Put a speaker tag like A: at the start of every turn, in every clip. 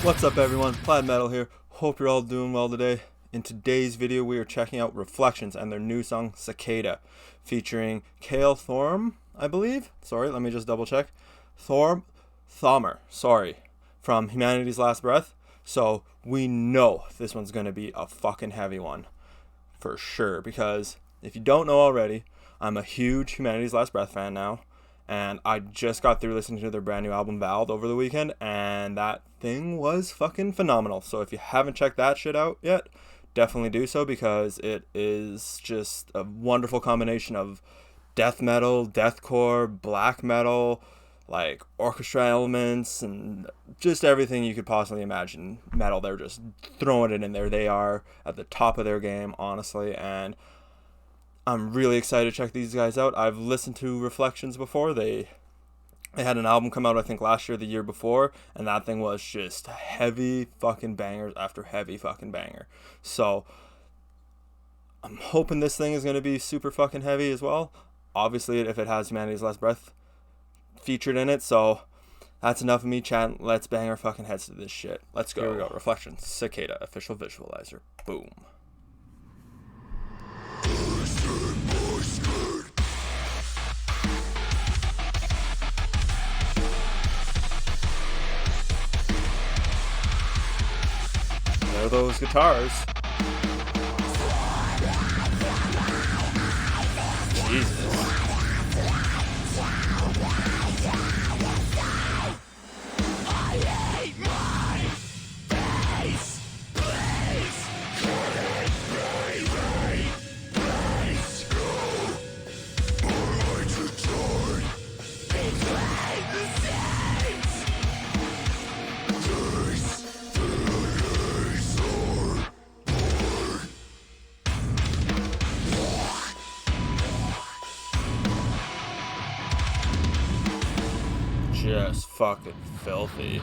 A: What's up everyone, Plaid Metal here. Hope you're all doing well today. In today's video we are checking out Reflections and their new song Cicada, featuring Calle Thomer, I believe. Sorry, let me just double check. Thomer, from Humanity's Last Breath. So we know this one's gonna be a fucking heavy one. For sure, because if you don't know already, I'm a huge Humanity's Last Breath fan now. And I just got through listening to their brand new album, Valed, over the weekend, and that thing was fucking phenomenal. So if you haven't checked that shit out yet, definitely do so, because it is just a wonderful combination of death metal, deathcore, black metal, like orchestra elements, and just everything you could possibly imagine metal. They're just throwing it in there. They are at the top of their game, honestly, and I'm really excited to check these guys out. I've listened to Reflections before. They had an album come out, I think, last year, the year before, and that thing was just heavy fucking bangers after heavy fucking banger. So I'm hoping this thing is going to be super fucking heavy as well. Obviously, if it has Humanity's Last Breath featured in it, so that's enough of me chatting. Let's bang our fucking heads to this shit. Let's go. Here we go. Reflections, Cicada, official visualizer. Boom. There are those guitars. Jesus. Just fucking filthy.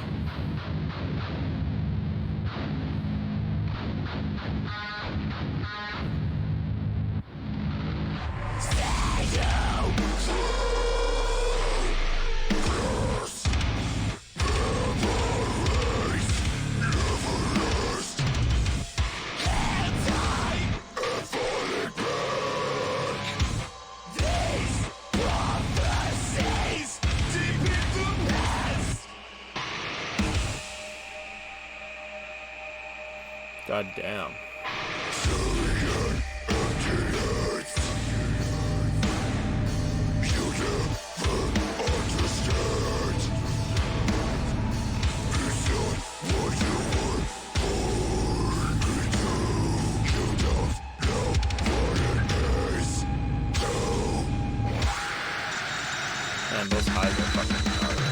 A: God damn. Man, those highs are fucking gnarly.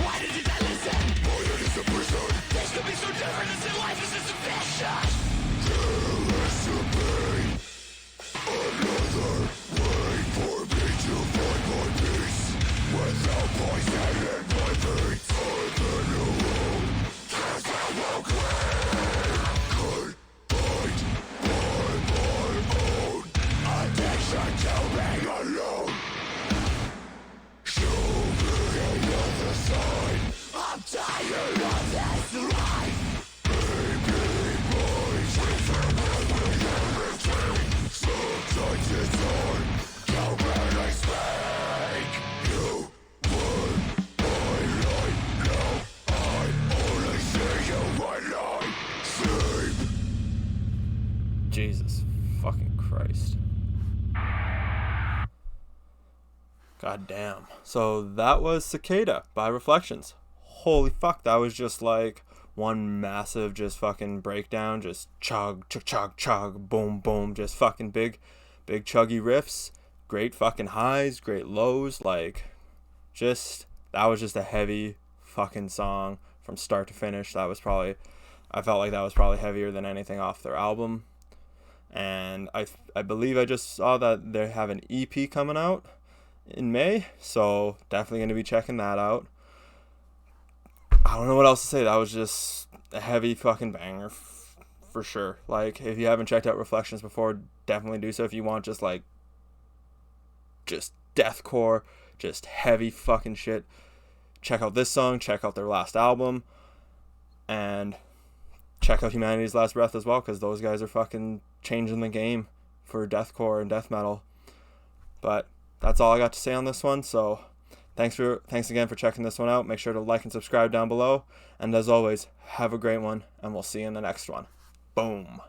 B: Why did you not listen? Boy, it is a prison. This could be so different as in life is insufficient. There is to be another way for me to find my peace. Without poison in my veins, I've been alone. Cause I will clean. Could fight by my own. Addiction to being alone. I'm tired of this life. Baby boys, sometimes it's hard to really speak. You were my light, now I only see you when I sleep.
A: Jesus fucking Christ. God damn. So that was Cicada by Reflections. Holy fuck, that was just like one massive just fucking breakdown, just chug, chug, chug, chug, boom, boom, just fucking big chuggy riffs, great fucking highs, great lows, like that was just a heavy fucking song from start to finish. I felt like that was probably heavier than anything off their album. And I believe I just saw that they have an EP coming out in May, so definitely going to be checking that out. I don't know what else to say. That was just a heavy fucking banger. for sure. Like, if you haven't checked out Reflections before, definitely do so. If you want just deathcore, just heavy fucking shit, check out this song, check out their last album, and check out Humanity's Last Breath as well, because those guys are fucking changing the game for deathcore and death metal. But that's all I got to say on this one, so thanks again for checking this one out. Make sure to like and subscribe down below, and as always, have a great one, and we'll see you in the next one. Boom.